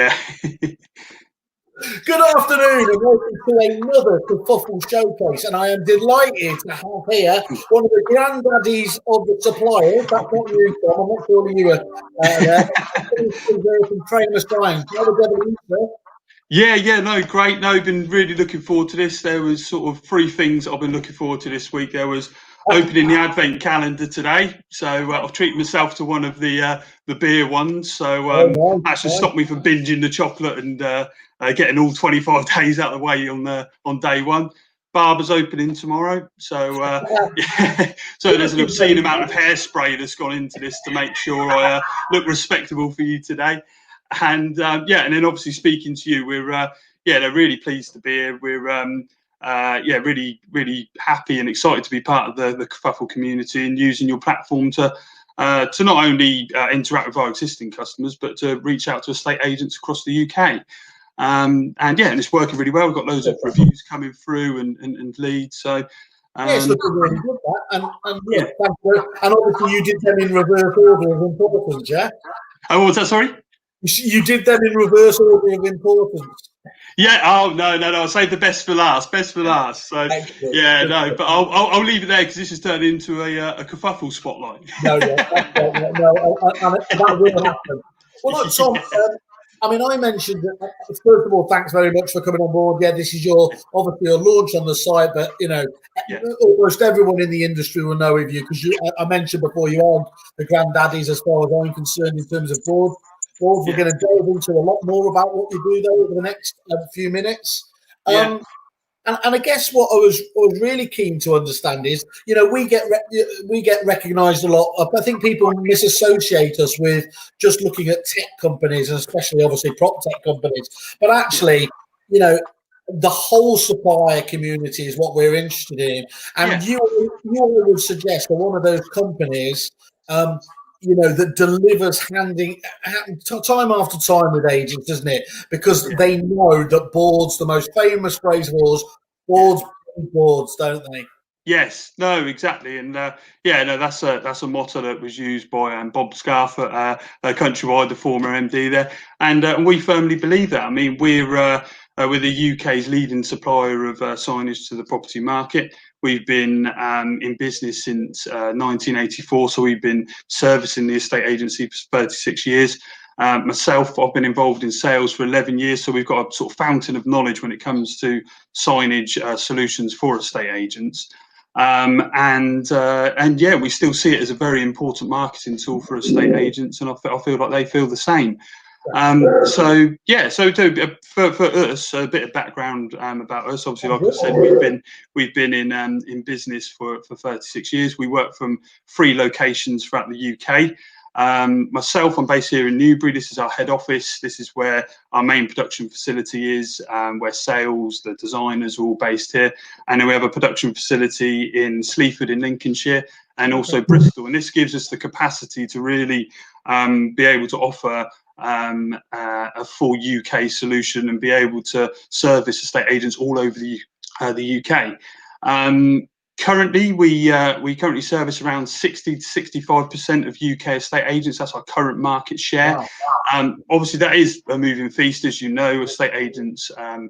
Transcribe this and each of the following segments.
Yeah. Good afternoon and welcome to another Kerfuffle Showcase, and I am delighted to have here one of the granddaddies of the suppliers. That's not you, Tom. I'm not sure you were there. From Kremer. Yeah, no, great. No, been really looking forward to this. There was sort of three things I've been looking forward to this week. There was opening the advent calendar today, so I've treated myself to one of the beer ones. So actually stopped me from binging the chocolate and getting all 25 days out of the way on day one. Barber's opening tomorrow, so so there's an obscene amount of hairspray that's gone into this to make sure I look respectable for you today. And and then obviously speaking to you, we're they're really pleased to be here. We're really happy and excited to be part of the Kerfuffle community and using your platform to not only interact with our existing customers, but to reach out to estate agents across the UK. And it's working really well. We've got loads of reviews coming through and leads. So it's looking really good. And obviously you did them in reverse order of importance, yeah. Oh, what was that? Sorry. You did them in reverse order of importance. Yeah. Oh no! I'll save the best for last. So yeah, no. But I'll leave it there because this has turned into a kerfuffle spotlight. No, that will happen. Well, look, Tom. I mean, I mentioned that, first of all, thanks very much for coming on board. Yeah, this is obviously your launch on the site, but almost everyone in the industry will know of you because I mentioned before you are the granddaddies as far as I'm concerned in terms of boards. We're going to delve into a lot more about what you do there over the next few minutes. And I guess what I was really keen to understand is, we get recognised a lot. I think people misassociate us with just looking at tech companies, and especially obviously prop tech companies. But actually, the whole supplier community is what we're interested in. And you would suggest that one of those companies, that delivers time after time with agents, doesn't it? Because they know that boards, the most famous phrase was boards, don't they? Yes, no, exactly, and that's a motto that was used by Bob Scarf at Countrywide, the former MD there, and we firmly believe that. I mean, we're the UK's leading supplier of signage to the property market. We've been in business since 1984, so we've been servicing the estate agency for 36 years. Myself, I've been involved in sales for 11 years, so we've got a sort of fountain of knowledge when it comes to signage solutions for estate agents. We still see it as a very important marketing tool for estate agents, and I feel like they feel the same. So for us, a bit of background about us. Obviously, like I said, we've been in business for 36 years. We work from 3 locations throughout the UK. Myself, I'm based here in Newbury. This is our head office. This is where our main production facility is, where sales, the designers are all based here. And then we have a production facility in Sleaford in Lincolnshire and also Bristol. And this gives us the capacity to really be able to offer a full UK solution and be able to service estate agents all over the UK. Currently, we currently service around 60 to 65% of UK estate agents. That's our current market share. Wow. Obviously, that is a moving feast, as you know. Estate agents, a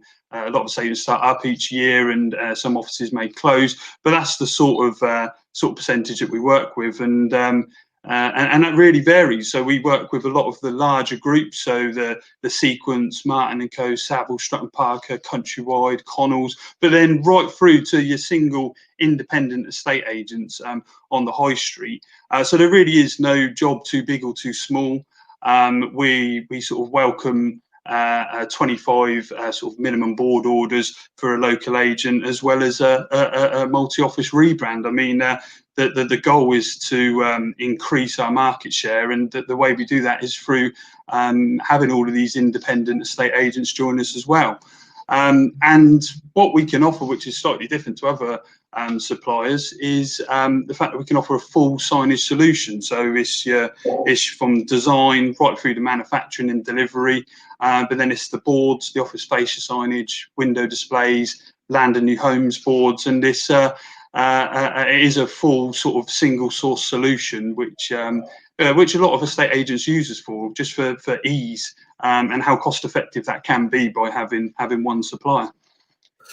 lot of estate agents start up each year, and some offices may close. But that's the sort of percentage that we work with, and that really varies. So we work with a lot of the larger groups, so the Sequence, Martin & Co, Savile, Stratton Parker, Countrywide, Connells, but then right through to your single independent estate agents on the high street. So there really is no job too big or too small. We sort of welcome 25 sort of minimum board orders for a local agent, as well as a multi-office rebrand. I mean, the goal is to increase our market share, and the way we do that is through having all of these independent estate agents join us as well. And what we can offer, which is slightly different to other suppliers, is the fact that we can offer a full signage solution. So it's from design right through to manufacturing and delivery, but then it's the boards, the office fascia signage, window displays, land and new homes boards, and this it is a full sort of single source solution, which a lot of estate agents use us for, just for ease, and how cost effective that can be by having one supplier.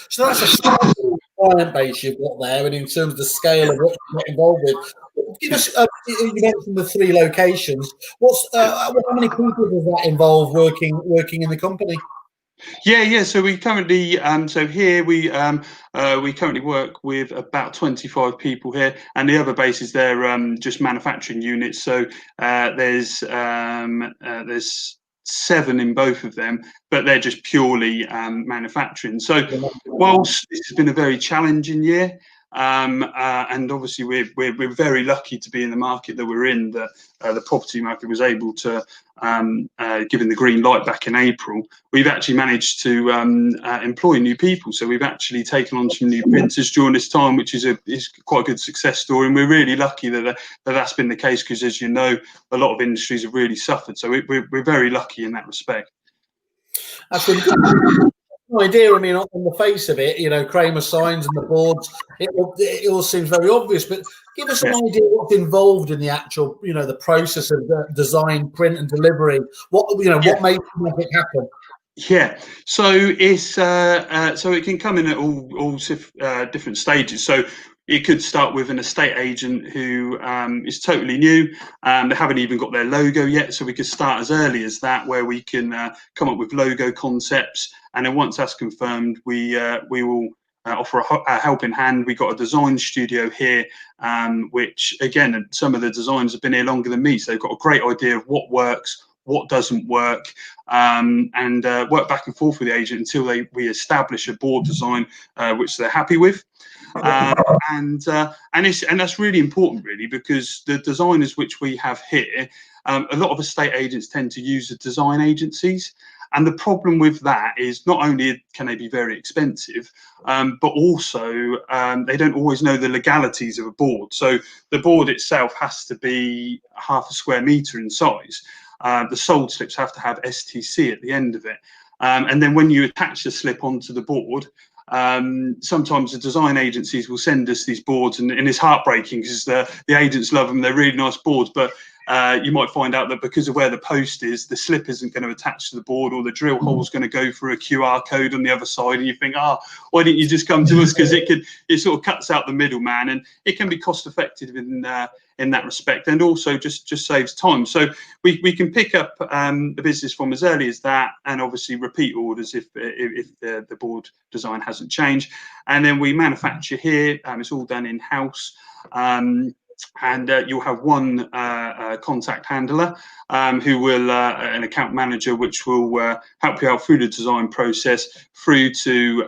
So that's a small client base you've got there, and in terms of the scale of what you're involved with, give us. You mentioned the 3 locations. How many people does that involve working in the company? Yeah. So we currently, we currently work with about 25 people here, and the other bases they're just manufacturing units. So there's 7 in both of them, but they're just purely manufacturing. So whilst this has been a very challenging year, and obviously we're very lucky to be in the market that we're in, that the property market was able to, given the green light back in April, we've actually managed to employ new people. So we've actually taken on some new printers during this time, which is quite a good success story, and we're really lucky that's been the case, because, as you know, a lot of industries have really suffered. So we're very lucky in that respect. That's really good. Idea. I mean, on the face of it, Kremer signs and the boards, it all seems very obvious. But give us an idea what's involved in the actual, the process of the design, print, and delivery. What makes it happen? Yeah, so it's so it can come in at all different stages. So it could start with an estate agent who is totally new. They haven't even got their logo yet, so we could start as early as that, where we can come up with logo concepts, and then once that's confirmed, we will offer a helping hand. We've got a design studio here, which, again, some of the designers have been here longer than me, so they've got a great idea of what works, what doesn't work, and work back and forth with the agent until we establish a board design which they're happy with. And that's really important, really, because the designers which we have here, a lot of estate agents tend to use the design agencies. And the problem with that is not only can they be very expensive, but also they don't always know the legalities of a board. So the board itself has to be half a square metre in size. The sold slips have to have STC at the end of it. And then when you attach the slip onto the board, sometimes the design agencies will send us these boards, and it's heartbreaking, because the agents love them. They're really nice boards, but you might find out that because of where the post is, the slip isn't going to attach to the board, or the drill hole is going to go through a QR code on the other side, and you think, why didn't you just come to us? Because it sort of cuts out the middleman, and it can be cost effective in that respect, and also just saves time. So we can pick up the business from as early as that, and obviously repeat orders if the board design hasn't changed, and then we manufacture here. It's all done in house. And you'll have one contact handler who will, an account manager, which will help you out through the design process, through to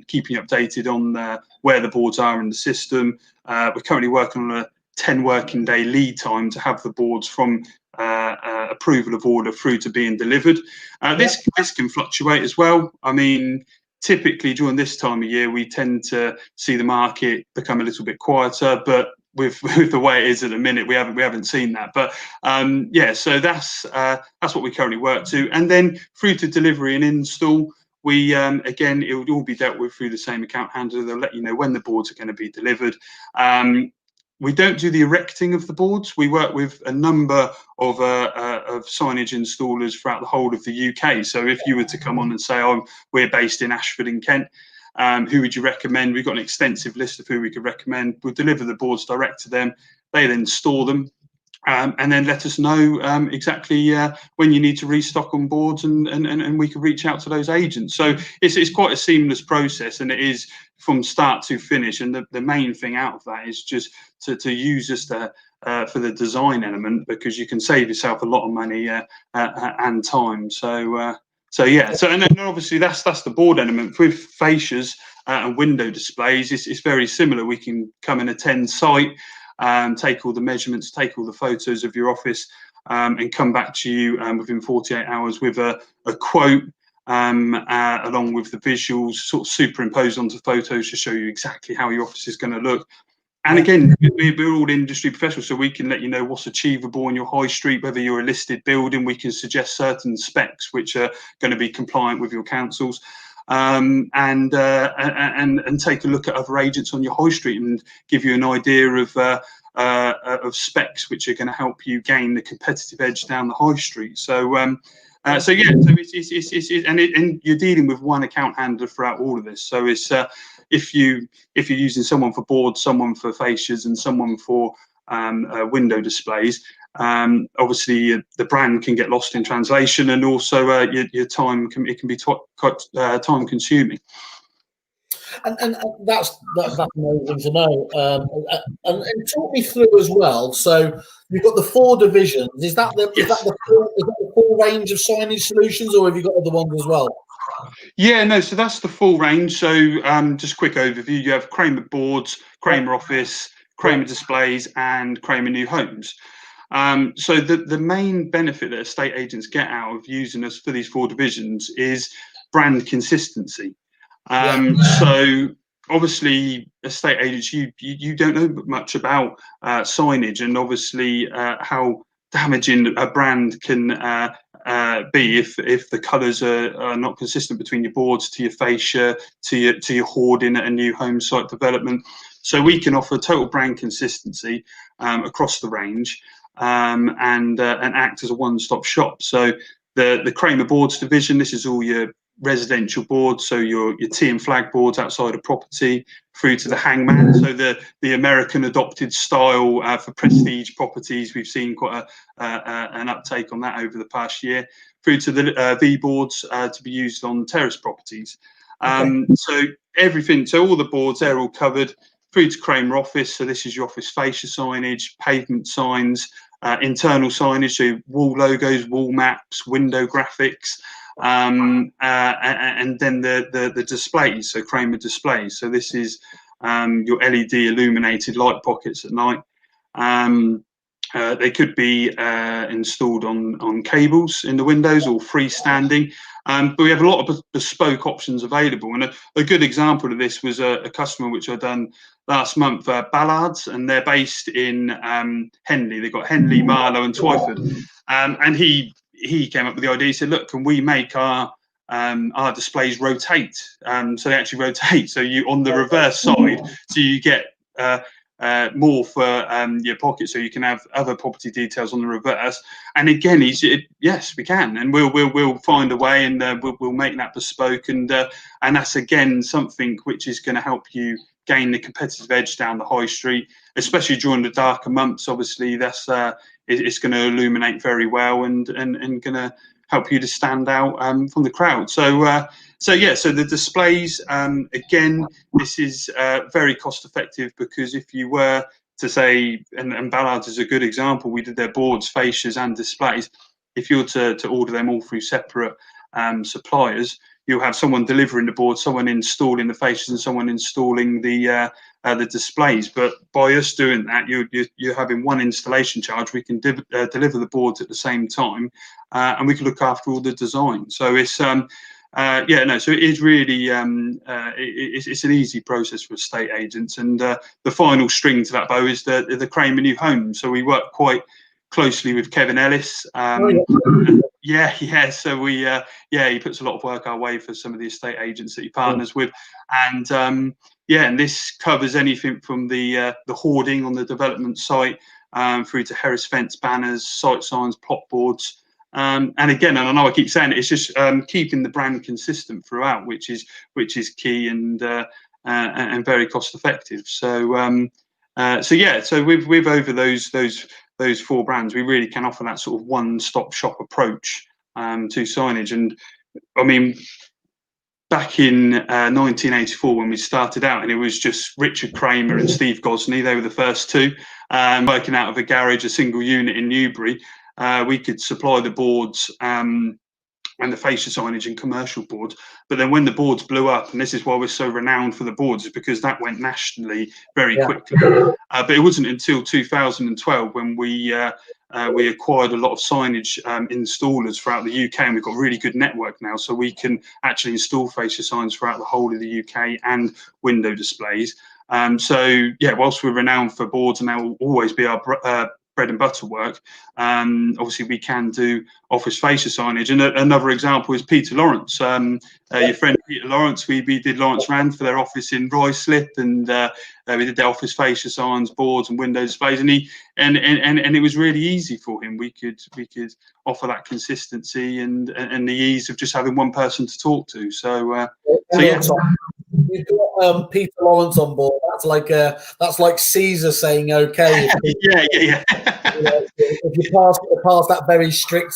keeping you updated on where the boards are in the system. We're currently working on a 10 working day lead time to have the boards from approval of order through to being delivered. This can fluctuate as well. I mean, typically during this time of year, we tend to see the market become a little bit quieter, but with the way it is at the minute, we haven't seen that. But so that's what we currently work to, and then through to delivery and install. We again, it would all be dealt with through the same account handler. They'll let you know when the boards are going to be delivered. We don't do the erecting of the boards. We work with a number of signage installers throughout the whole of the UK. So if you were to come on and say, we're based in Ashford in Kent, who would you recommend? We've got an extensive list of who we could recommend. We'll deliver the boards direct to them. They then store them, and then let us know exactly when you need to restock on boards, and we can reach out to those agents. So it's quite a seamless process, and it is from start to finish. And the main thing out of that is just to use us for the design element, because you can save yourself a lot of money and time. And then obviously that's the board element. With fascias and window displays, it's very similar. We can come and attend site, take all the measurements, take all the photos of your office, and come back to you within 48 hours with a quote, along with the visuals sort of superimposed onto photos to show you exactly how your office is going to look. And again, we're all industry professionals, so we can let you know what's achievable on your high street. Whether you're a listed building, we can suggest certain specs which are going to be compliant with your councils. and take a look at other agents on your high street and give you an idea of specs which are going to help you gain the competitive edge down the high street. So and you're dealing with one account handler throughout all of this. So it's if you're using someone for boards, someone for fascias, and someone for window displays, obviously the brand can get lost in translation, and also your time can be quite time consuming. And that's amazing to know. And talk me through as well. So you've got the 4 divisions. Is that the full range of signage solutions, or have you got other ones as well? Yeah, no. So that's the full range. So just quick overview: you have Kremer boards, Kremer office, Kremer displays, and Kremer new homes. So the main benefit that estate agents get out of using us for these 4 divisions is brand consistency. So obviously estate agents, you don't know much about signage, and obviously how damaging a brand can be if the colours are not consistent between your boards to your fascia to your hoarding at a new home site development. So we can offer total brand consistency across the range, and act as a one-stop shop. So the Kremer boards division, this is all your residential boards, so your T and flag boards outside of property, through to the hangman, so the American adopted style for prestige properties. We've seen quite an uptake on that over the past year, through to the V boards to be used on terrace properties. So everything, so all the boards, they're all covered, through to Kremer office. So this is your office fascia signage, pavement signs, internal signage, so wall logos, wall maps, window graphics, and then the displays, so Kremer displays. So this is your LED illuminated light pockets at night. They could be installed on cables in the windows or freestanding, but we have a lot of bespoke options available. And a good example of this was a customer which I done last month, Ballards, and they're based in Henley. They've got Henley, Marlow, and Twyford, and he came up with the idea. He said, "Look, can we make our displays rotate?" So they actually rotate. So you on the reverse side, so you get more for your pocket, so you can have other property details on the reverse. And again, yes, we can, and we'll find a way, and we'll make that bespoke, and that's again something which is going to help you gain the competitive edge down the high street, especially during the darker months. Obviously, that's it's going to illuminate very well, and going to help you to stand out from the crowd. So so the displays, again, this is very cost effective, because if you were to say, and Ballards is a good example, we did their boards, fascias, and displays. If you were to order them all through separate suppliers, you'll have someone delivering the board, someone installing the fascias, and someone installing the displays. But by us doing that, you're having one installation charge. We can deliver the boards at the same time, and we can look after all the design. So it's so it is really it's an easy process for estate agents. And the final string to that bow is the Kremer new home. So we work quite closely with Kevin Ellis. So we he puts a lot of work our way for some of the estate agents that he partners with, and and this covers anything from the hoarding on the development site through to Harris fence banners, site signs, plot boards. And again, and I know I keep saying it, it's just keeping the brand consistent throughout, which is key, and very cost effective. So with over those 4 brands, we really can offer that sort of one-stop shop approach to signage. And I mean, back in 1984 when we started out, and it was just Richard Kremer and Steve Gosney, they were the first 2, working out of a garage, a single unit in Newbury. We could supply the boards and the fascia signage and commercial boards. But then when the boards blew up, and this is why we're so renowned for the boards, is because that went nationally very quickly. But it wasn't until 2012 when we acquired a lot of signage installers throughout the UK, and we've got a really good network now, so we can actually install fascia signs throughout the whole of the UK and window displays. Whilst we're renowned for boards, and that will always be our bread and butter work. Obviously, we can do office fascia signage. And another example is Peter Lawrence. Your friend Peter Lawrence, we did Lawrence Rand for their office in Ruislip, and we did their office fascia signs, boards, and window displays. And it was really easy for him. We could offer that consistency and the ease of just having one person to talk to. So yeah. You've got Peter Lawrence on board. That's like Caesar saying okay. Yeah. If you pass that very strict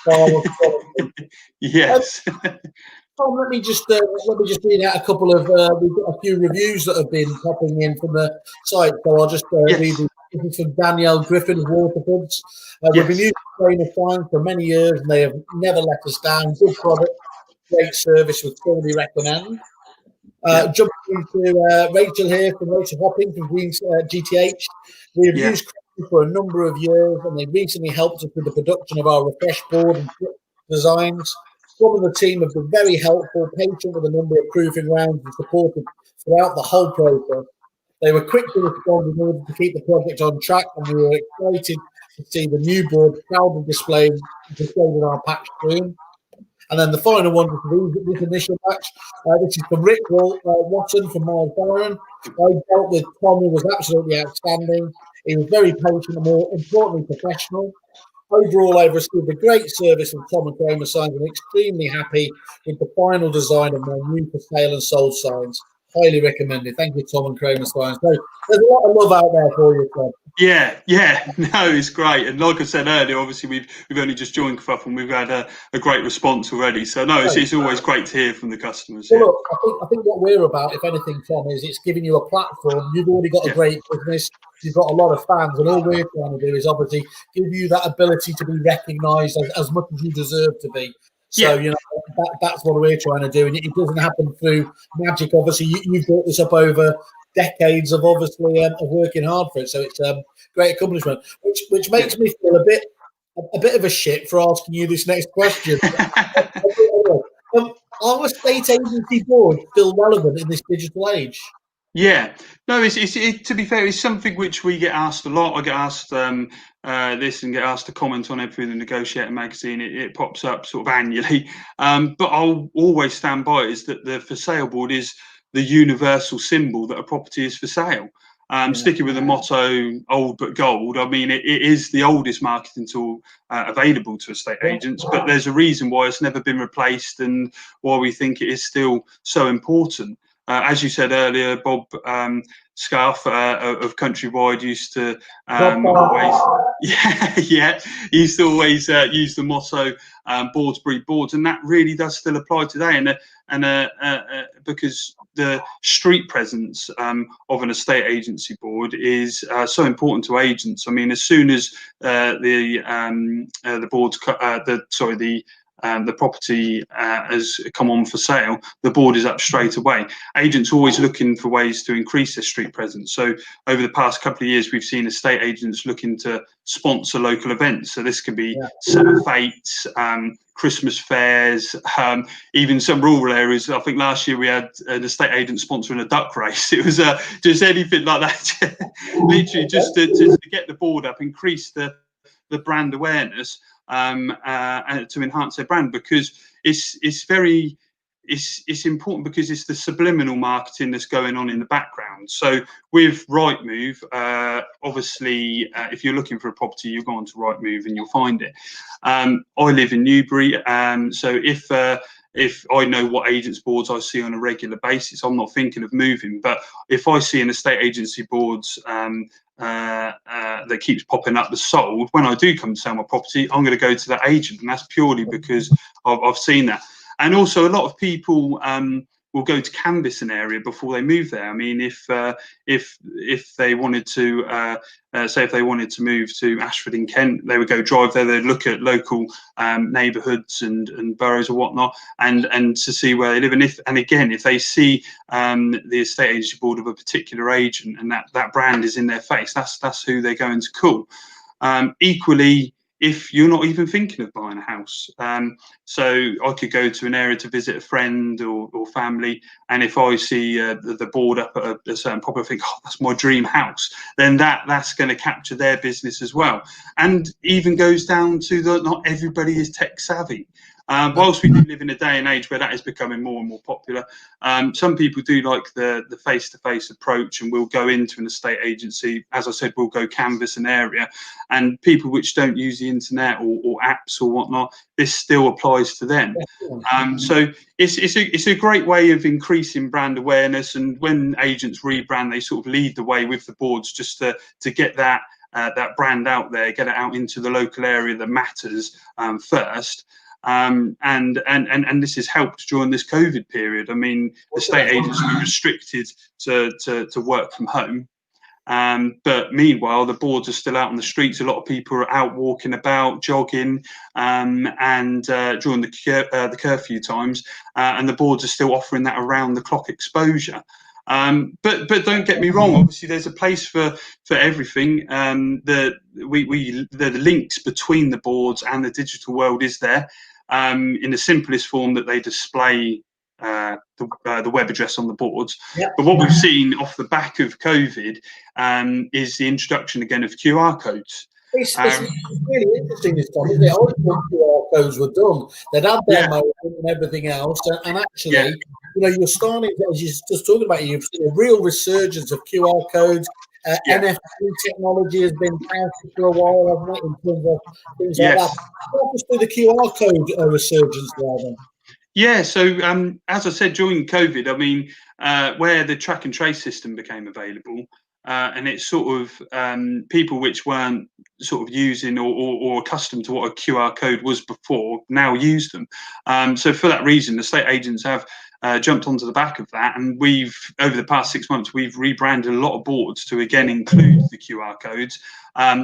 bar of quality. Yes. Tom, let me just read out a couple of. We've got a few reviews that have been popping in from the site, so I'll just read these. This is from Danielle Griffin of Waterfords. We've been using Kremer signs for many years, and they have never let us down. Good product, great service, would fully recommend. Jumping into Rachel here from Rachel Hopping from Green GTH. We have used Kremer for a number of years, and they recently helped us with the production of our refresh board and designs. Some of the team have been very helpful, patient with a number of proofing rounds, and supportive throughout the whole process. They were quick to respond in order to keep the project on track, and we were excited to see the new board proudly displayed in our patch soon. And then the final one was this initial batch. This is from Rick Watson from Miles Byron. I dealt with Tom, who was absolutely outstanding. He was very patient and, more importantly, professional. Overall, I've received a great service from Tom and Kremer signs and extremely happy with the final design of my new for sale and sold signs. Highly recommended. Thank you, Tom and Kremer signs. So there's a lot of love out there for you, Tom. Yeah, no, it's great. And like I said earlier, obviously we've only just joined Kerfuffle and we've had a great response already. So no, it's always great to hear from the customers. Well, look, I think what we're about, if anything, Tom, is it's giving you a platform. You've already got a great business. You've got a lot of fans, and all we're trying to do is obviously give you that ability to be recognised as much as you deserve to be. So, you know, that's what we're trying to do. And it doesn't happen through magic. Obviously, you've built this up over decades of obviously of working hard for it. So it's a great accomplishment, which makes me feel a bit of a shit for asking you this next question. Are estate agency boards still relevant in this digital age? Yeah, no, it's to be fair, it's something which we get asked a lot. I get asked this and get asked to comment on it through the Negotiator magazine. It pops up sort of annually. But I'll always stand by is that the for sale board is the universal symbol that a property is for sale. Sticking with the motto "old but gold," I mean, it is the oldest marketing tool available to estate agents, but there's a reason why it's never been replaced and why we think it is still so important. As you said earlier, Bob Scarf of Countrywide used to used to always use the motto "boards breed boards," and that really does still apply today. And because the street presence of an estate agency board is so important to agents. I mean, as soon as the property has come on for sale, the board is up straight away. Agents are always looking for ways to increase their street presence. So over the past couple of years, we've seen estate agents looking to sponsor local events. So this could be summer fetes, Christmas fairs, even some rural areas. I think last year we had an estate agent sponsoring a duck race. It was just anything like that, literally just to get the board up, increase the brand awareness, and to enhance their brand, because it's important, because it's the subliminal marketing that's going on in the background. So with Rightmove, obviously, if you're looking for a property, you go on to Rightmove and you'll find it. I live in Newbury, so if I know what agents boards I see on a regular basis, I'm not thinking of moving. But if I see an estate agency boards that keeps popping up as sold, when I do come to sell my property, I'm going to go to that agent, and that's purely because I've seen that. And also, a lot of people will go to canvass an area before they move there. I mean, if they wanted to say if they wanted to move to Ashford in Kent, they would go drive there. They'd look at local neighbourhoods and boroughs or whatnot, and to see where they live. And again, if they see the estate agency board of a particular agent and that brand is in their face, that's who they're going to call. Equally, if you're not even thinking of buying a house. So I could go to an area to visit a friend or family, and if I see the board up at a certain property, I think, oh, that's my dream house, then that's going to capture their business as well. And even goes down to not everybody is tech savvy. Whilst we do live in a day and age where that is becoming more and more popular, some people do like the face-to-face approach, and will go into an estate agency. As I said, we'll go canvass an area, and people which don't use the internet or apps or whatnot, this still applies to them. So it's a great way of increasing brand awareness, and when agents rebrand, they sort of lead the way with the boards, just to get that brand out there, get it out into the local area that matters first. And this has helped during this COVID period. I mean, estate agents were restricted to work from home, but meanwhile the boards are still out on the streets. A lot of people are out walking about, jogging, and during the curfew times, and the boards are still offering that around the clock exposure. But don't get me wrong. Obviously, there's a place for everything. The links between the boards and the digital world is there, in the simplest form that they display the web address on the boards. Yep. But what we've seen off the back of COVID is the introduction again of QR codes. It's really interesting this time, isn't it? I always thought QR codes were done. They'd had their moment and everything else, and actually, you know, you're starting, as you're just talking about, you've seen a real resurgence of QR codes. NFC technology has been out for a while, hasn't it, in terms of things like that. What was the QR code resurgence there then? Yeah, so as I said, during COVID, I mean, where the track and trace system became available, and it's sort of people which weren't sort of using or accustomed to what a QR code was before now use them. So for that reason, estate agents have jumped onto the back of that, and we've, over the past 6 months, we've rebranded a lot of boards to again include the QR codes,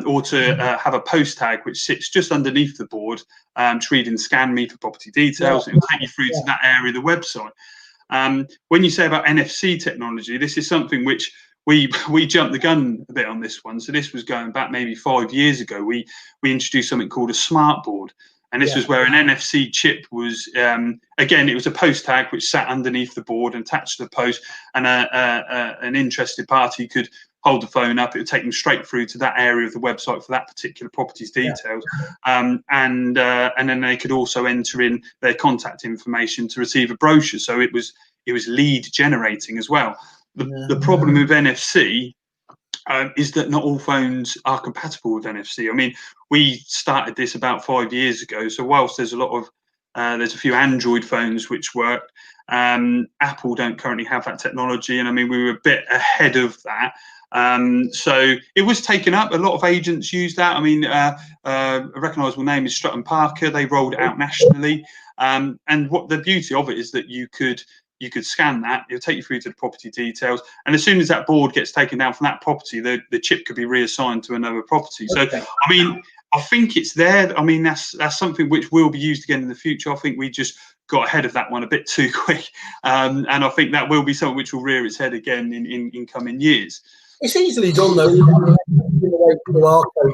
or to have a post tag which sits just underneath the board, to read and scan me for property details. It will take you through to that area of the website. When you say about NFC technology, this is something which we jumped the gun a bit on this one. So this was going back maybe 5 years ago. We introduced something called a smart board. And this was where an NFC chip was, again, it was a post tag which sat underneath the board and attached to the post, and an interested party could hold the phone up. It would take them straight through to that area of the website for that particular property's details. And then they could also enter in their contact information to receive a brochure. So it was lead generating as well. The problem with NFC is that not all phones are compatible with NFC. I mean, we started this about 5 years ago. So whilst there's a lot of, there's a few Android phones which work, Apple don't currently have that technology. And I mean, we were a bit ahead of that. So it was taken up. A lot of agents use that. I mean, a recognisable name is Stratton Parker. They rolled it out nationally. And what the beauty of it is that you could scan that, it'll take you through to the property details, and as soon as that board gets taken down from that property, the chip could be reassigned to another property. So I mean, I think it's there. I mean, that's something which will be used again in the future. I think we just got ahead of that one a bit too quick, and I think that will be something which will rear its head again in coming years. It's easily done though.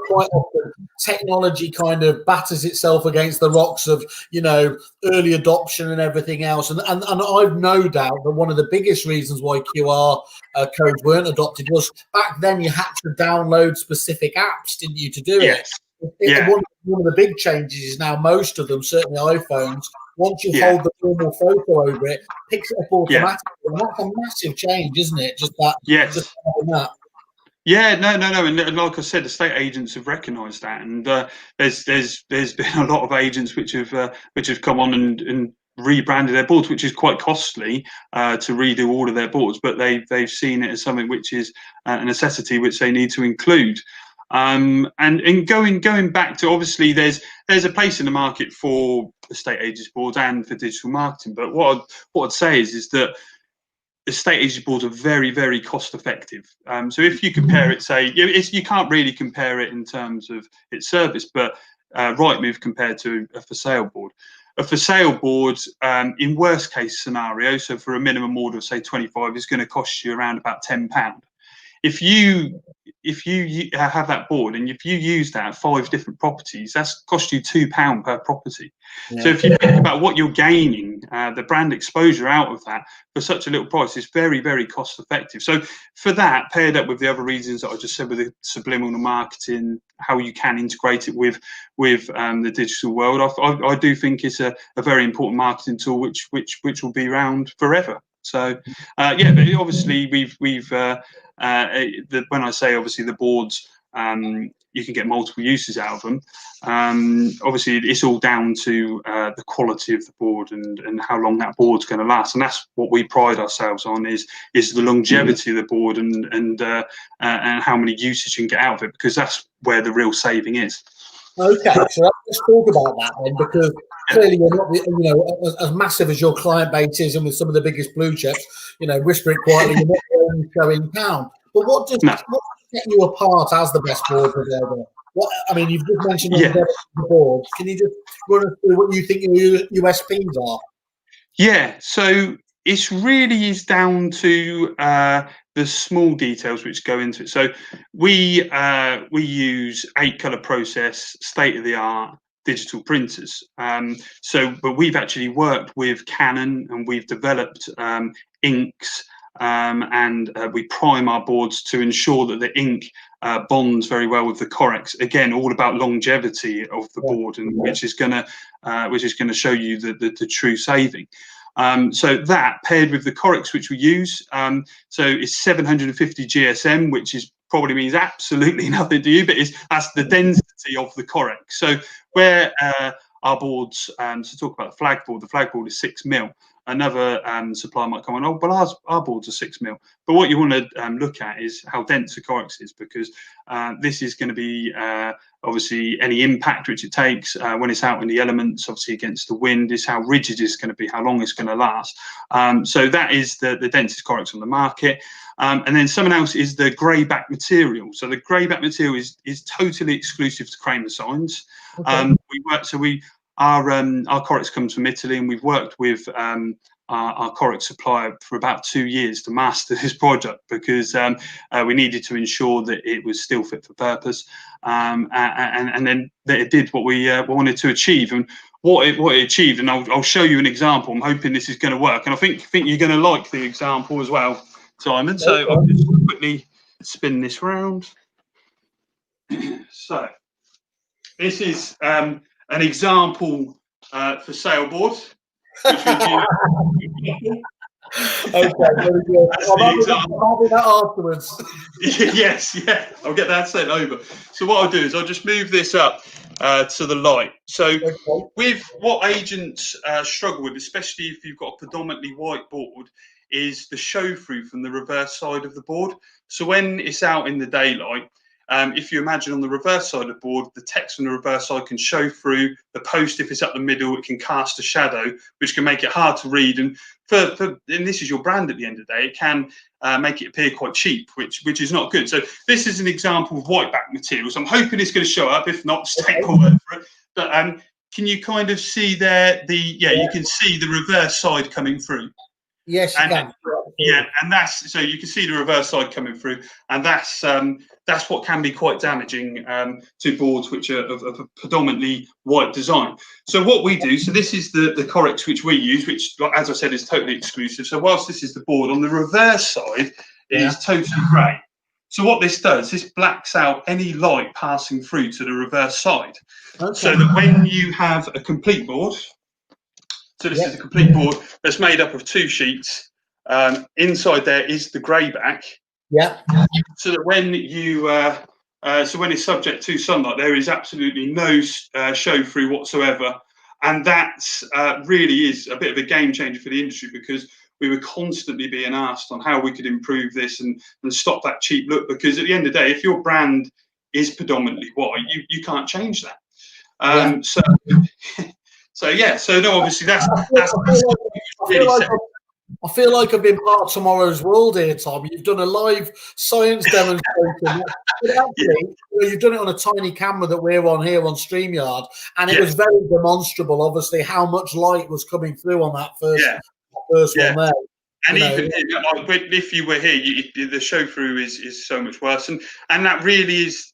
Quite often technology kind of batters itself against the rocks of, you know, early adoption and everything else. And I've no doubt that one of the biggest reasons why QR codes weren't adopted was back then you had to download specific apps, didn't you, to do it? One of the big changes is now most of them, certainly iPhones, once you hold the normal photo over it, picks it up automatically. And that's a massive change, isn't it? Just that. Just that. Yeah, no, and like I said, estate agents have recognised that, and there's been a lot of agents which have come on and rebranded their boards, which is quite costly to redo all of their boards, but they've seen it as something which is a necessity which they need to include. And going back to, obviously there's a place in the market for estate agents boards and for digital marketing, but what I'd say is that estate agent boards are very, very cost effective. So if you compare it, say, you can't really compare it in terms of its service, but Rightmove compared to a for sale board. A for sale board, in worst case scenario, so for a minimum order of say 25, is going to cost you around about £10. If you if you have that board and if you use that at 5 different properties, that's cost you £2 per property. Yeah. So if you think about what you're gaining, the brand exposure out of that for such a little price is very, very cost effective. So for that, paired up with the other reasons that I just said with the subliminal marketing, how you can integrate it with the digital world, I do think it's a very important marketing tool which will be around forever. So yeah, but obviously when I say obviously the boards, you can get multiple uses out of them. Obviously, it's all down to the quality of the board and how long that board's going to last, and that's what we pride ourselves on is the longevity of the board and how many uses you can get out of it, because that's where the real saving is. Okay, so let's talk about that then, because clearly you're not, as massive as your client base is, and with some of the biggest blue chips, whisper it quietly, you're not the only show in town. But what does set you apart as the best board provider? You've just mentioned the boards. Can you just run us through what you think your USPs are? Yeah, so it really is down to the small details which go into it. So we use 8-color process, state-of-the-art digital printers. But we've actually worked with Canon and we've developed inks, and we prime our boards to ensure that the ink bonds very well with the Corex. Again, all about longevity of the board, and which is going to show you the true saving. So that paired with the Corex which we use, so it's 750 GSM, which probably means absolutely nothing to you, but that's the density of the Corex. So where our boards, to talk about the flag board is 6 mil. Another supplier might come on, oh, well, our boards are 6 mil. But what you want to look at is how dense the Corex is, because this is going to be obviously any impact which it takes when it's out in the elements, obviously against the wind, is how rigid it's going to be, how long it's going to last. So that is the densest Corex on the market. And then someone else is the greyback material. So the greyback material is totally exclusive to Kremer signs. Okay. Our Corex comes from Italy, and we've worked with our Corex supplier for about 2 years to master this product, because we needed to ensure that it was still fit for purpose, and then that it did what we wanted to achieve. And what it achieved, and I'll show you an example. I'm hoping this is going to work, and I think you're going to like the example as well, Simon. So I'll just quickly spin this round. So this is an example for sailboard. Which would be okay, very good. I'll do that afterwards. Yes, yeah, I'll get that sent over. So what I'll do is I'll just move this up to the light. So with what agents struggle with, especially if you've got a predominantly white board, is the show through from the reverse side of the board. So when it's out in the daylight, if you imagine on the reverse side of the board, the text on the reverse side can show through. The post, if it's up the middle, it can cast a shadow, which can make it hard to read. And and this is your brand at the end of the day, it can make it appear quite cheap, which is not good. So this is an example of whiteback materials. I'm hoping it's going to show up. If not, just take my word for it. But can you kind of see there you can see the reverse side coming through. Yes, you can. Yeah, and that's so you can see the reverse side coming through, and that's what can be quite damaging to boards which are of a predominantly white design. So what we do, so this is the Corex which we use, which, as I said, is totally exclusive. So whilst this is the board, on the reverse side is totally grey. So what this does, this blacks out any light passing through to the reverse side, so that when you have a complete board. So this is a complete board that's made up of 2 sheets. Inside there is the greyback. Yeah. So that when you when it's subject to sunlight, there is absolutely no show through whatsoever, and that's really is a bit of a game changer for the industry, because we were constantly being asked on how we could improve this and stop that cheap look. Because at the end of the day, if your brand is predominantly white, you can't change that. So no, obviously that's I feel like I've been part of tomorrow's world here, Tom. You've done a live science demonstration. But actually, you've done it on a tiny camera that we're on here on StreamYard, and it was very demonstrable, obviously, how much light was coming through on that first one there. And even if you were here, the show through is so much worse, and that really is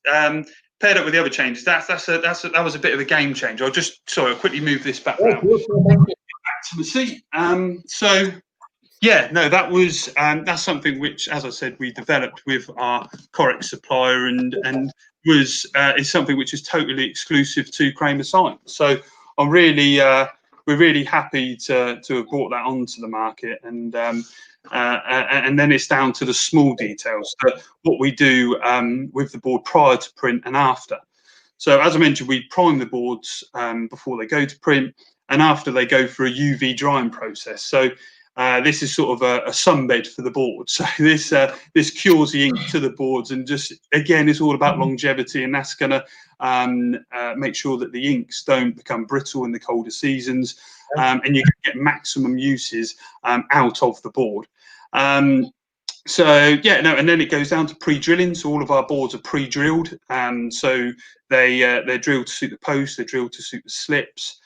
paired up with the other changes. That was a bit of a game changer. I'll quickly move this back round. Back to the seat. So yeah, no, that was that's something which, as I said, we developed with our Kremer supplier, and is something which is totally exclusive to Kremer site. So I'm really we're really happy to have brought that onto the market, and then it's down to the small details, what we do with the board prior to print and after. So as I mentioned, we prime the boards before they go to print, and after they go through a UV drying process. So this is sort of a sunbed for the board. So this cures the ink to the boards, and just again, it's all about longevity, and that's going to make sure that the inks don't become brittle in the colder seasons, and you can get maximum uses out of the board. So yeah, no, and then it goes down to pre-drilling. So all of our boards are pre-drilled, so they're drilled to suit the post, they're drilled to suit the slips.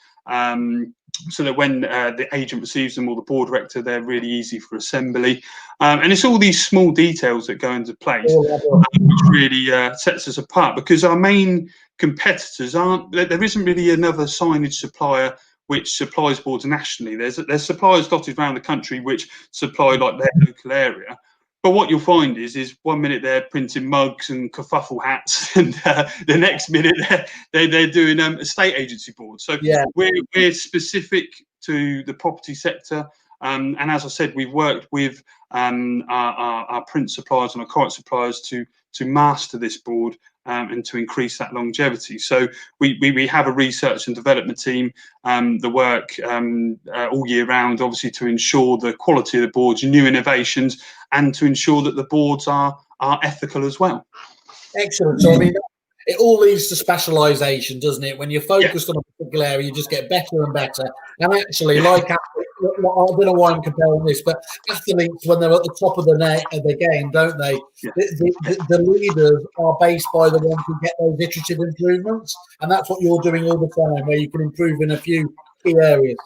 So that when the agent receives them, or the board rector, they're really easy for assembly. And it's all these small details that go into place, which really sets us apart, because our main competitors there isn't really another signage supplier which supplies boards nationally. There's suppliers dotted around the country which supply like their local area. But what you'll find is 1 minute they're printing mugs and kerfuffle hats, and the next minute they're doing estate agency boards. So yeah, we're specific to the property sector, and as I said, we've worked with our print suppliers and our Kremer suppliers to master this board and to increase that longevity. So we have a research and development team that work all year round, obviously, to ensure the quality of the boards, new innovations, and to ensure that the boards are ethical as well. Excellent. So I mean, it all leads to specialisation, doesn't it? When you're focused on a particular area, you just get better and better. And actually, like, I don't know why I'm comparing this, but athletes, when they're at the top of the game, don't they? Yeah. The leaders are based by the ones who get those iterative improvements, and that's what you're doing all the time, where you can improve in a few key areas.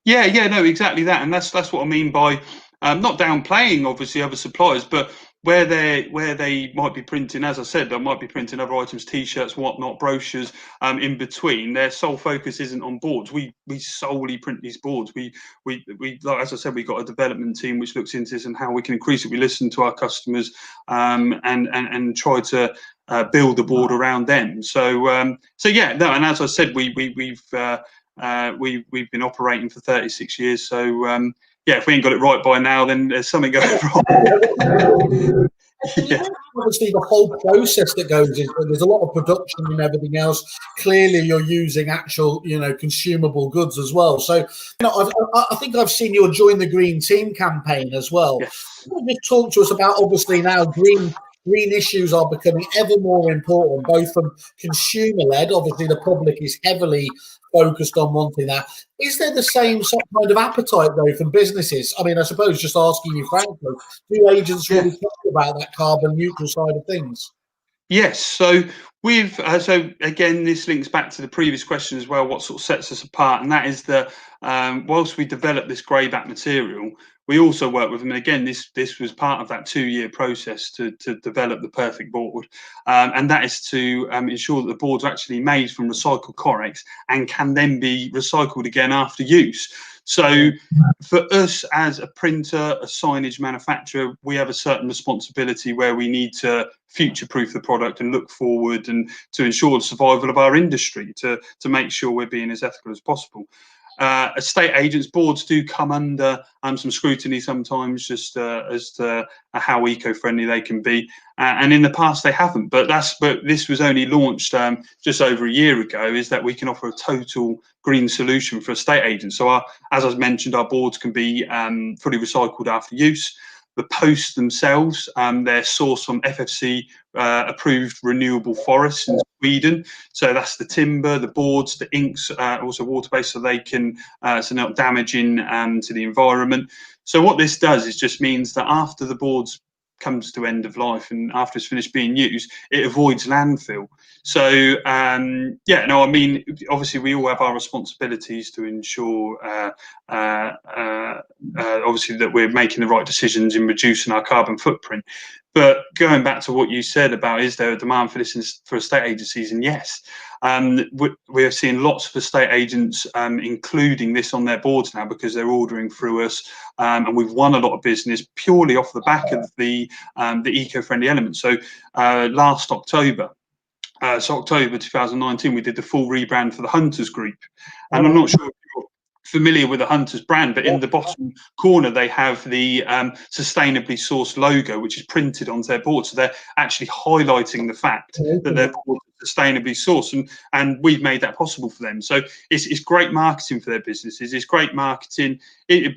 Yeah, no, exactly that, and that's what I mean by not downplaying, obviously, other suppliers, but where they might be printing, as I said, they might be printing other items, T-shirts, whatnot, brochures, in between. Their sole focus isn't on boards. We solely print these boards. We like, as I said, we've got a development team which looks into this and how we can increase it. We listen to our customers and try to build the board around them. So yeah, no, and as I said, we've been operating for 36 years. So yeah, if we ain't got it right by now, then there's something going wrong. Yeah. Obviously, the whole process that goes into it, there's a lot of production and everything else. Clearly, you're using actual, consumable goods as well. So, I think I've seen your Join the Green Team campaign as well. Yes. Can you just talk to us about, obviously, now green issues are becoming ever more important, both from consumer-led. Obviously, the public is heavily focused on wanting that. Is there the same kind of appetite, though, from businesses? I mean, I suppose, just asking you frankly, do agents really talk about that carbon neutral side of things? Yes. So so again, this links back to the previous question as well, what sort of sets us apart, and that is that whilst we develop this greyback material, we also work with them. And again, this was part of that 2-year process to develop the perfect board, and that is to ensure that the boards are actually made from recycled Corex and can then be recycled again after use. So for us as a printer, a signage manufacturer, we have a certain responsibility where we need to future-proof the product and look forward, and to ensure the survival of our industry, to make sure we're being as ethical as possible. Estate agents boards do come under some scrutiny sometimes, just as to how eco-friendly they can be, and in the past they haven't. But this was only launched just over a year ago. Is that we can offer a total green solution for estate agents. So as I mentioned, our boards can be fully recycled after use. The posts themselves, they're sourced from FFC approved renewable forests in Sweden. So that's the timber, the boards, the inks, also water-based, so they can so not damaging to the environment. So what this does is just means that after the boards comes to end of life and after it's finished being used, it avoids landfill. So yeah, no, I mean, obviously we all have our responsibilities to ensure obviously that we're making the right decisions in reducing our carbon footprint. But going back to what you said about, is there a demand for this for estate agencies? And yes, we're seeing lots of estate agents including this on their boards now, because they're ordering through us, and we've won a lot of business purely off the back of the eco-friendly element. So last October, so October 2019, we did the full rebrand for the Hunters Group, and I'm not sure if you're familiar with the Hunters brand, but in the bottom corner they have the sustainably sourced logo, which is printed onto their board. So they're actually highlighting the fact that their board is sustainably sourced, and we've made that possible for them. So it's great marketing for their businesses. It's great marketing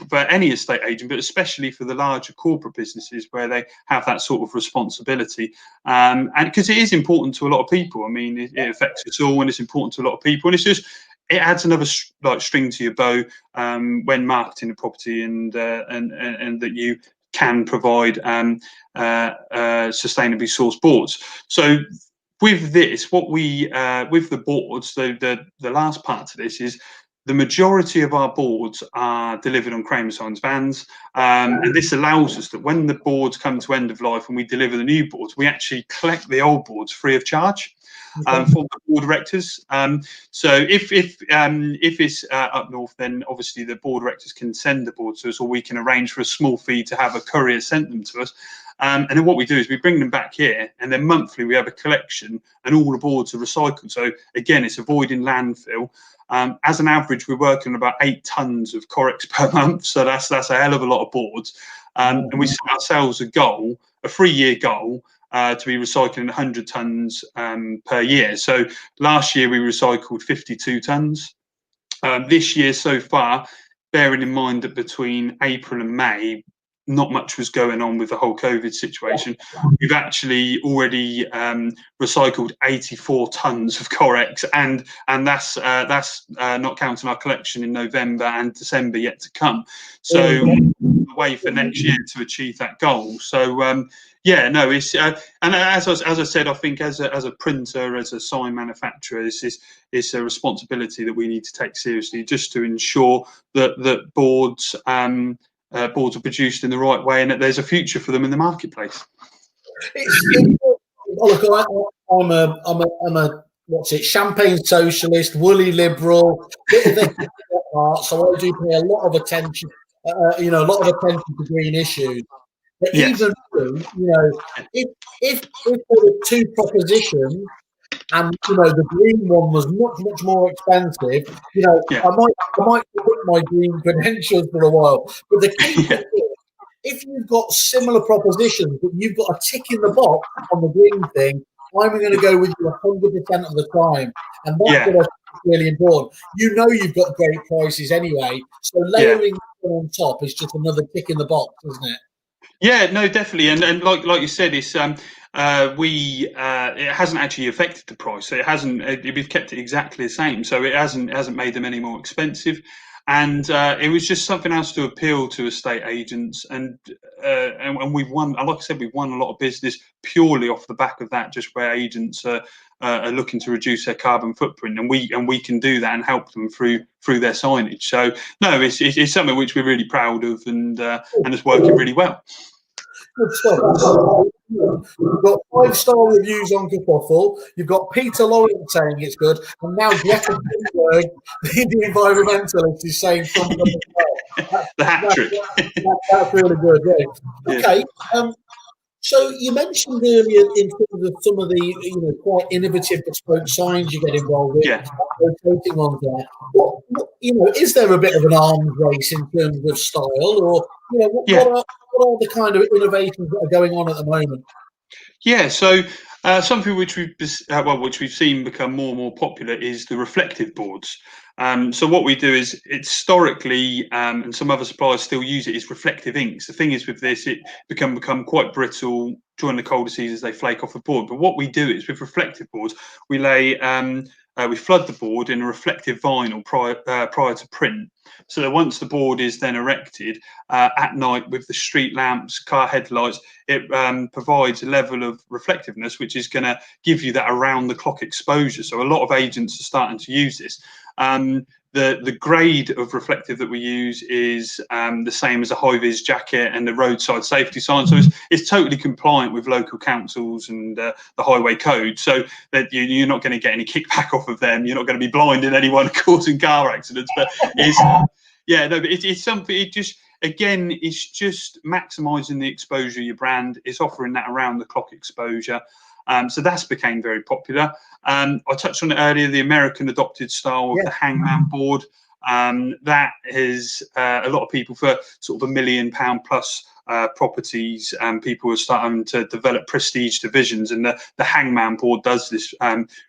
for any estate agent, but especially for the larger corporate businesses where they have that sort of responsibility. And because it is important to a lot of people. I mean, it affects us all, and it's important to a lot of people, and it's just, it adds another string to your bow when marketing a property, and that you can provide sustainably sourced boards. So with this, what we with the boards, the last part to this is the majority of our boards are delivered on Kremer Signs vans, and this allows us that when the boards come to end of life and we deliver the new boards, we actually collect the old boards free of charge. For the board directors. So if it's up north, then obviously the board directors can send the boards to us, or we can arrange for a small fee to have a courier send them to us. And then what we do is we bring them back here, and then monthly we have a collection, and all the boards are recycled. So again, it's avoiding landfill. As an average, we're working on about 8 tons of Corex per month, so that's a hell of a lot of boards. And we set ourselves a goal, a 3-year goal, to be recycling 100 tons per year. So last year we recycled 52 tons. This year so far, bearing in mind that between April and May, not much was going on with the whole COVID situation, we've actually already recycled 84 tons of Corex, and that's not counting our collection in November and December yet to come. So the way for next year to achieve that goal. So yeah, no, it's and as I said, I think as a printer, as a sign manufacturer, it's a responsibility that we need to take seriously, just to ensure that boards are produced in the right way, and that there's a future for them in the marketplace. Look, I'm a what's it? Champagne socialist, woolly liberal, bit of a heart, so I do pay a lot of attention. A lot of attention to green issues. But yes, even if there were 2 propositions, and the green one was much more expensive, I might put my green credentials for a while. But the key thing is, if you've got similar propositions, but you've got a tick in the box on the green thing, I'm going to go with you 100% of the time, and that's what I think is really important. You've got great prices anyway, so layering on top is just another tick in the box, isn't it? Yeah, no, definitely, and like you said, it's it hasn't actually affected the price. So it hasn't. We've kept it exactly the same. So it hasn't made them any more expensive, and it was just something else to appeal to estate agents, and we've won. Like I said, we've won a lot of business purely off the back of that. Just where agents are looking to reduce their carbon footprint, and we can do that and help them through their signage. So no, it's something which we're really proud of, and it's working really well. Good stuff. You've got 5-star reviews on Kerfuffle. You've got Peter Lawrence saying it's good, and now Greta Thunberg, the environmentalist, is saying something as well. The hat trick. That's really good. Yeah. Okay. So you mentioned earlier in terms of some of the quite innovative bespoke signs you get involved with. Rotating on there. What is there a bit of an arms race in terms of style, or what are the kind of innovations that are going on at the moment? Yeah, so something which we've seen become more and more popular is the reflective boards. So what we do is, historically, and some other suppliers still use it, is reflective inks. The thing is with this, it become quite brittle during the colder seasons. They flake off the board. But what we do is, with reflective boards, we lay we flood the board in a reflective vinyl prior to print, so that once the board is then erected at night with the street lamps, car headlights, it provides a level of reflectiveness which is going to give you that around the clock exposure. So a lot of agents are starting to use this. the grade of reflective that we use is the same as a high-vis jacket and the roadside safety sign. So it's totally compliant with local councils and the highway code. So that you're not going to get any kickback off of them. You're not going to be blinding anyone, causing car accidents. But it's but it's something. It just, again, it's just maximising the exposure of your brand. It's offering that around the clock exposure. So that's became very popular. I touched on it earlier, the American adopted style of the hangman board. That is a lot of people for sort of £1 million plus properties, and people are starting to develop prestige divisions, and the hangman board does this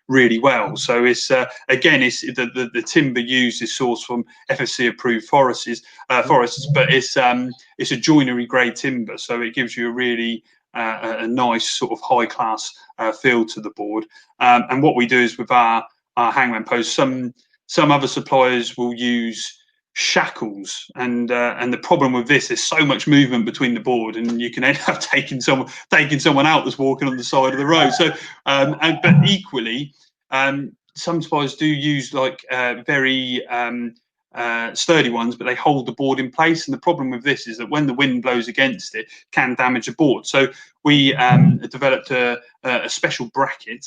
really well. So it's again, it's the timber used is sourced from FSC approved forests, but it's a joinery grade timber, so it gives you a really a nice sort of high class feel to the board. And what we do is with our hangman posts, some other suppliers will use shackles, and the problem with this is so much movement between the board, and you can end up taking someone out that's walking on the side of the road. So but equally, some suppliers do use like very sturdy ones, but they hold the board in place. And the problem with this is that when the wind blows against it, can damage the board. So we developed a special bracket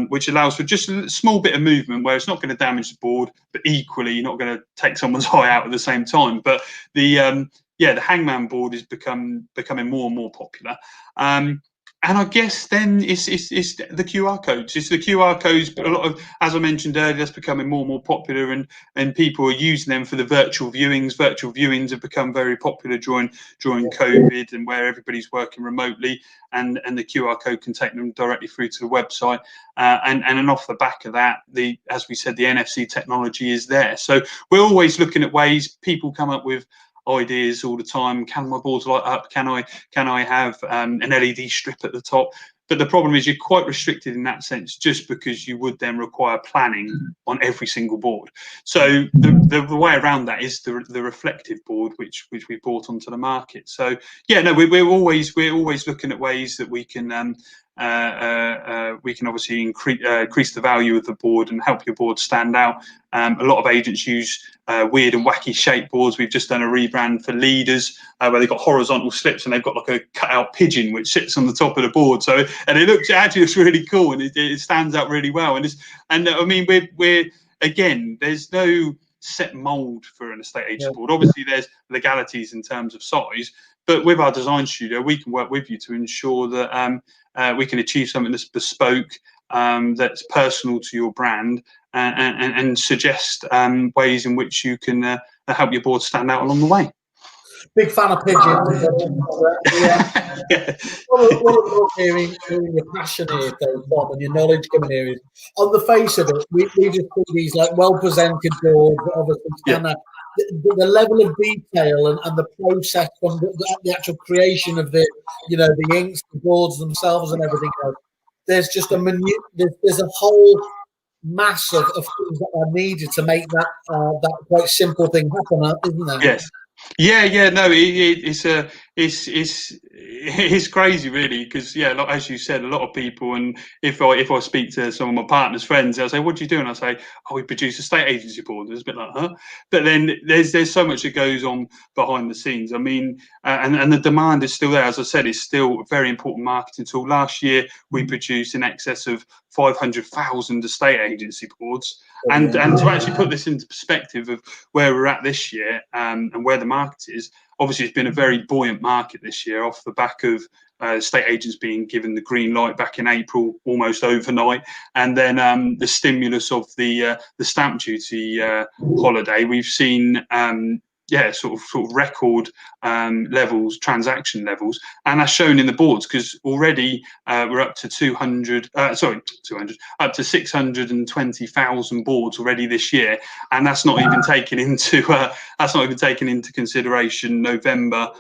which allows for just a small bit of movement where it's not going to damage the board, but equally you're not going to take someone's eye out at the same time. But the hangman board is becoming more and more popular. And I guess then it's the QR codes. It's the QR codes, but a lot of, as I mentioned earlier, that's becoming more and more popular, and people are using them for the virtual viewings. Virtual viewings have become very popular during COVID, and where everybody's working remotely, and the QR code can take them directly through to the website. And off the back of that, as we said, the NFC technology is there. So we're always looking at ways. People come up with ideas all the time. Can my boards light up? Can I have an LED strip at the top? But the problem is you're quite restricted in that sense, just because you would then require planning on every single board. So the way around that is the reflective board, which we brought onto the market. So yeah, no, we're always looking at ways that we can obviously increase the value of the board and help your board stand out. A lot of agents use weird and wacky shaped boards. We've just done a rebrand for leaders where they've got horizontal slips, and they've got like a cut-out pigeon which sits on the top of the board. So it actually looks really cool, and it stands out really well. And I mean, we're again, there's no set mould for an estate agent board. Obviously, there's legalities in terms of size, but with our design studio, we can work with you to ensure that we can achieve something that's bespoke, that's personal to your brand, and suggest ways in which you can help your board stand out along the way. Big fan of pigeons. What I'm hearing your passion here, Tom, and your knowledge coming here is, on the face of it, we just see these like well-presented boards that obviously stand out. The level of detail and the process from the actual creation of the inks, the boards themselves, and everything else. There's just there's a whole mass of things that are needed to make that quite simple thing happen, isn't there? Yes. Yeah, no, it's crazy, really, because as you said, a lot of people, and if I speak to some of my partner's friends, they'll say, "What do you do?" And I say, "Oh, we produce a estate agency board." It's a bit like, huh? But then there's so much that goes on behind the scenes. I mean, and the demand is still there. As I said, it's still a very important marketing tool. Last year, we produced in excess of 500,000 estate agency boards. And to actually put this into perspective of where we're at this year and where the market is, obviously it's been a very buoyant market this year off the back of estate agents being given the green light back in April, almost overnight, and then the stimulus of the stamp duty holiday. We've seen sort of record transaction levels, and that's shown in the boards, because already we're up to 620,000 boards already this year, and that's not even taken into consideration November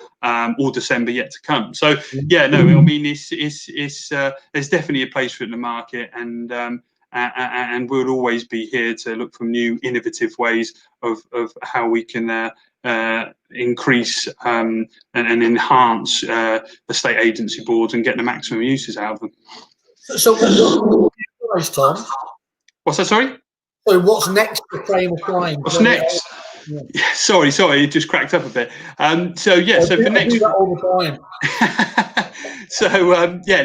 or December yet to come. So yeah, no, I mean, it's there's definitely a place for it in the market, and we'll always be here to look for new innovative ways of how we can increase and enhance estate agency boards and get the maximum uses out of them. So Tom? What's that, sorry? So what's next for Kremer Flying? What's next? Yeah. Sorry, it just cracked up a bit. So for next, do that all the time.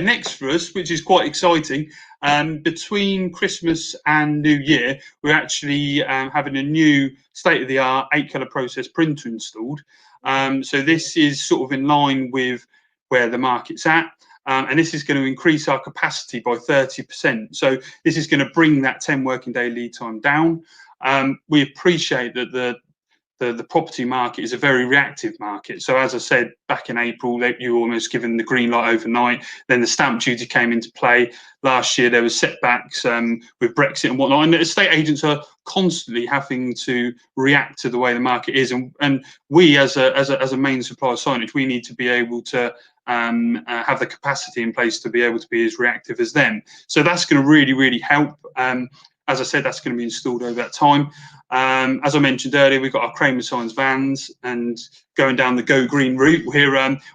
Next for us, which is quite exciting. Between Christmas and New Year, we're actually having a new state-of-the-art 8-colour process printer installed. So this is sort of in line with where the market's at. And this is going to increase our capacity by 30%. So this is going to bring that 10 working day lead time down. We appreciate that the property market is a very reactive market. So as I said, back in April, you were almost given the green light overnight. Then the stamp duty came into play. Last year, there was setbacks with Brexit and whatnot. And estate agents are constantly having to react to the way the market is. And we, as a main supplier of signage, we need to be able to have the capacity in place to be able to be as reactive as them. So that's going to really, really help. As I said, that's going to be installed over that time. As I mentioned earlier, we've got our Kremer Signs vans, and going down the Go Green route,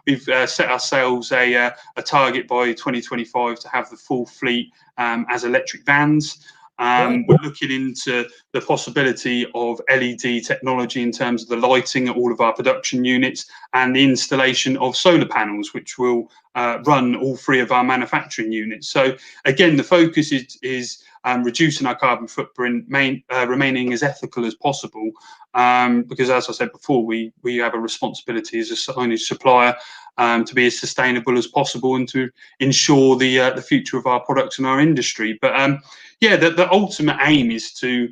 we've set ourselves a target by 2025 to have the full fleet as electric vans. We're looking into the possibility of LED technology in terms of the lighting at all of our production units and the installation of solar panels, which will run all 3 of our manufacturing units. So again, the focus is reducing our carbon footprint, remaining as ethical as possible, because as I said before, we have a responsibility as a signage supplier to be as sustainable as possible and to ensure the future of our products and our industry. But the ultimate aim is to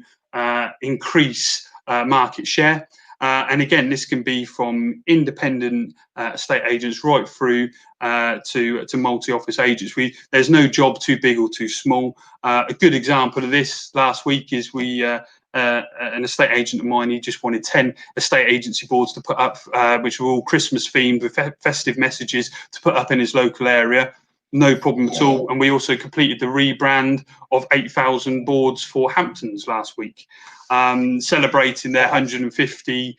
increase market share. And again, this can be from independent estate agents right through to multi-office agents. There's no job too big or too small. A good example of this last week is an estate agent of mine, he just wanted 10 estate agency boards to put up, which were all Christmas themed with festive messages to put up in his local area. No problem at all. And we also completed the rebrand of 8,000 boards for Hamptons last week, celebrating their 150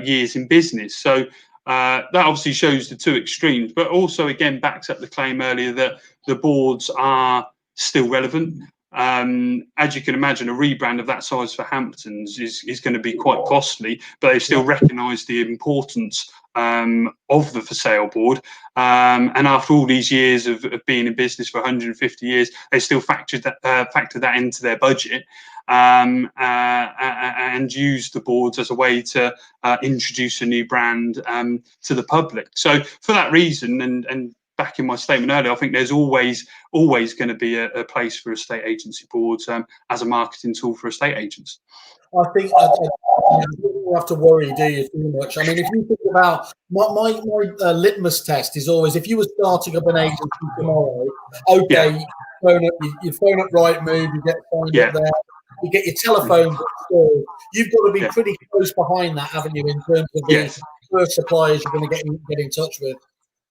years in business. So that obviously shows the 2 extremes, but also again backs up the claim earlier that the boards are still relevant. As you can imagine, a rebrand of that size for Hamptons is going to be quite costly, but they still recognise the importance of the for sale board. And after all these years of being in business for 150 years, they still factor that into their budget and use the boards as a way to introduce a new brand to the public. So for that reason, and back in my statement earlier, I think there's always going to be a place for estate agency boards as a marketing tool for estate agents. I think you don't have to worry, do you, too much? I mean, if you think about my litmus test is always, if you were starting up an agency tomorrow, okay, you phone up Rightmove, you get signed up there, you get your telephone installed. You've got to be pretty close behind that, haven't you, in terms of the first suppliers you're going to get in touch with.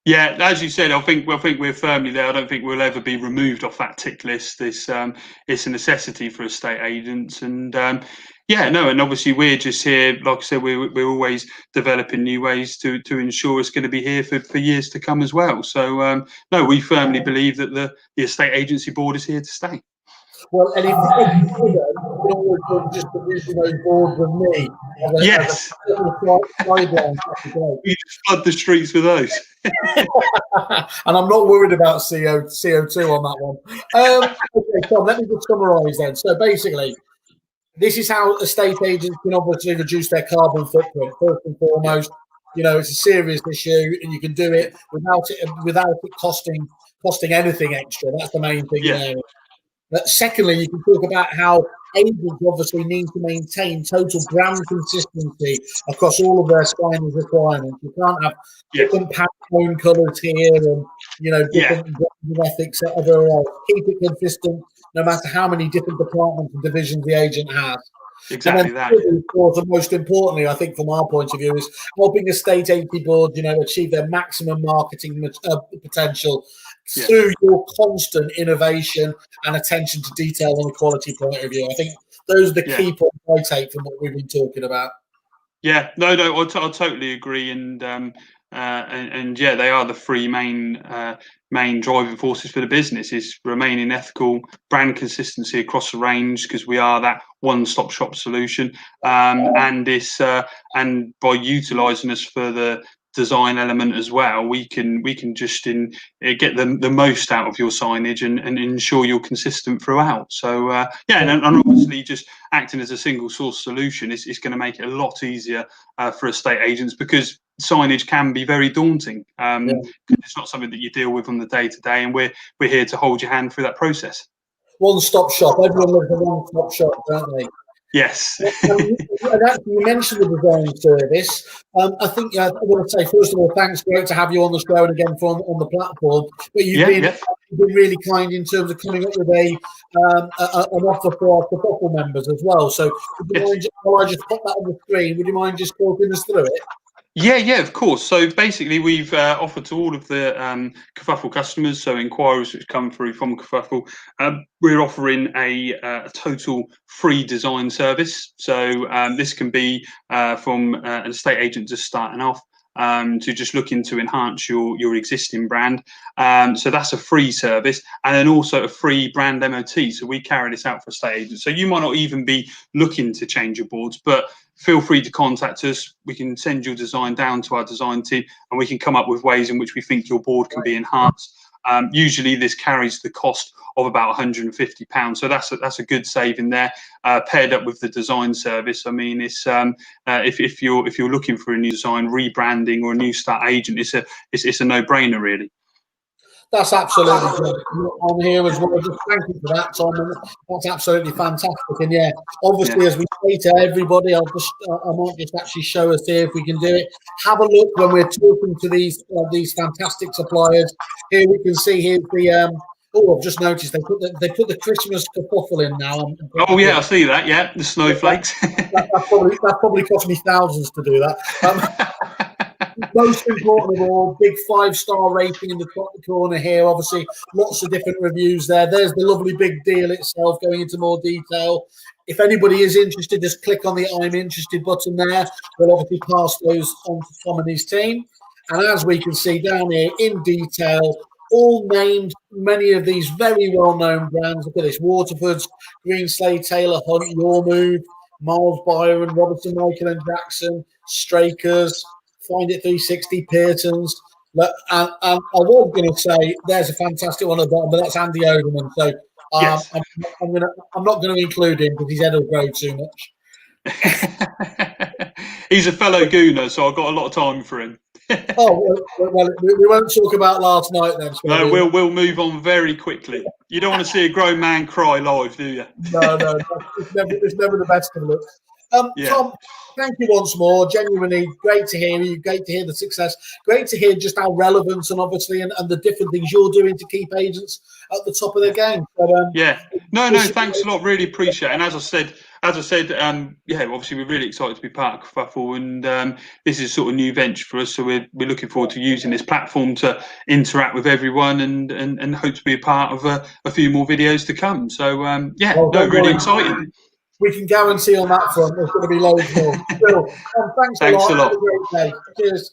Yeah, as you said, I think we're firmly there. I don't think we'll ever be removed off that tick list. It's a necessity for estate agents, and and obviously we're just here. Like I said, we're always developing new ways to ensure it's going to be here for years to come as well. So we firmly believe that the estate agency board is here to stay. Well, and if you just producing those boards with me, yes, we just flood the streets with those. And I'm not worried about CO2 on that one. Okay, Tom, let me just summarise then. So basically, this is how estate agents can obviously reduce their carbon footprint. First and foremost, it's a serious issue, and you can do it without it costing anything extra. That's the main thing there. But secondly, you can talk about how agents obviously need to maintain total brand consistency across all of their signage requirements. You can't have different Pantone colours here and different ethics everywhere else. Keep it consistent no matter how many different departments and divisions the agent has. Exactly that. Of course, and most importantly, I think from our point of view, is helping estate agency boards, achieve their maximum marketing potential through your constant innovation and attention to detail and a quality point of view. I think those are the key points I take from what we've been talking about. Yeah, no, I totally agree, and and yeah, they are the three main driving forces for the business: is remaining ethical, brand consistency across the range, because we are that one-stop shop solution, and by utilising us for the design element as well, we can just get the most out of your signage and ensure you're consistent throughout. So yeah, and obviously just acting as a single source solution is going to make it a lot easier for estate agents, because signage can be very daunting. It's not something that you deal with on the day to day, and we're here to hold your hand through that process. One-stop shop. Everyone loves a one-stop shop, don't they? Yes. And actually, you mentioned the design service. I think I want to say, first of all, thanks. Great to have you on the show and again on the platform. But you've been really kind in terms of coming up with an offer for our Kerfuffle members as well. So, would you mind, while I just put that on the screen, would you mind just talking us through it? Yeah, of course. So basically, we've offered to all of the Kerfuffle customers, so inquiries which come through from Kerfuffle, we're offering a total free design service. So this can be from an estate agent just starting off, to just looking to enhance your existing brand. So that's a free service, and then also a free brand MOT. So we carry this out for estate agents. So you might not even be looking to change your boards, but feel free to contact us. We can send your design down to our design team, and we can come up with ways in which we think your board can be enhanced. Usually this carries the cost of about £150, so that's a good saving there, paired up with the design service. I mean, it's if you're looking for a new design, rebranding, or a new start agent, it's a no-brainer, really. That's absolutely great. On here as well. Just thank you for that, Tom. That's absolutely fantastic. And yeah, obviously, as we say to everybody, I might just actually show us here if we can do it. Have a look when we're talking to these fantastic suppliers. Here we can see here's the oh, I've just noticed they put the Christmas Kerfuffle in now. Oh yeah, I see that. Yeah, the snowflakes. That probably cost me thousands to do that. Most important of all, big 5-star rating in the top corner here. Obviously, lots of different reviews there. There's the lovely big deal itself, going into more detail. If anybody is interested, just click on the I'm interested button there. We'll obviously pass those on to Tom and his team. And as we can see down here in detail, all named, many of these very well-known brands. Look at this: Waterford's, Greenslade, Taylor Hunt, Your Move, Miles Byron, Robertson, Michael and Jackson, Strakers, Find It 360, Peartons. And I was going to say there's a fantastic one at the bottom, but that's Andy Overman. So yes. I'm not going to include him because his head will grow too much. He's a fellow gooner, so I've got a lot of time for him. Oh, well, we won't talk about last night then. No, we'll move on very quickly. You don't want to see a grown man cry live, do you? No, it's never the best of looks. Tom, thank you once more. Genuinely great to hear you. Great to hear the success. Great to hear just how relevant and obviously and the different things you're doing to keep agents at the top of their game. But, no, thanks a lot. Really appreciate it. And as I said, obviously we're really excited to be part of Kerfuffle, and this is sort of new venture for us. So we're looking forward to using this platform to interact with everyone and hope to be a part of a few more videos to come. So really excited. We can guarantee on that front there's going to be loads more. Thanks a lot. Have a great day. Cheers.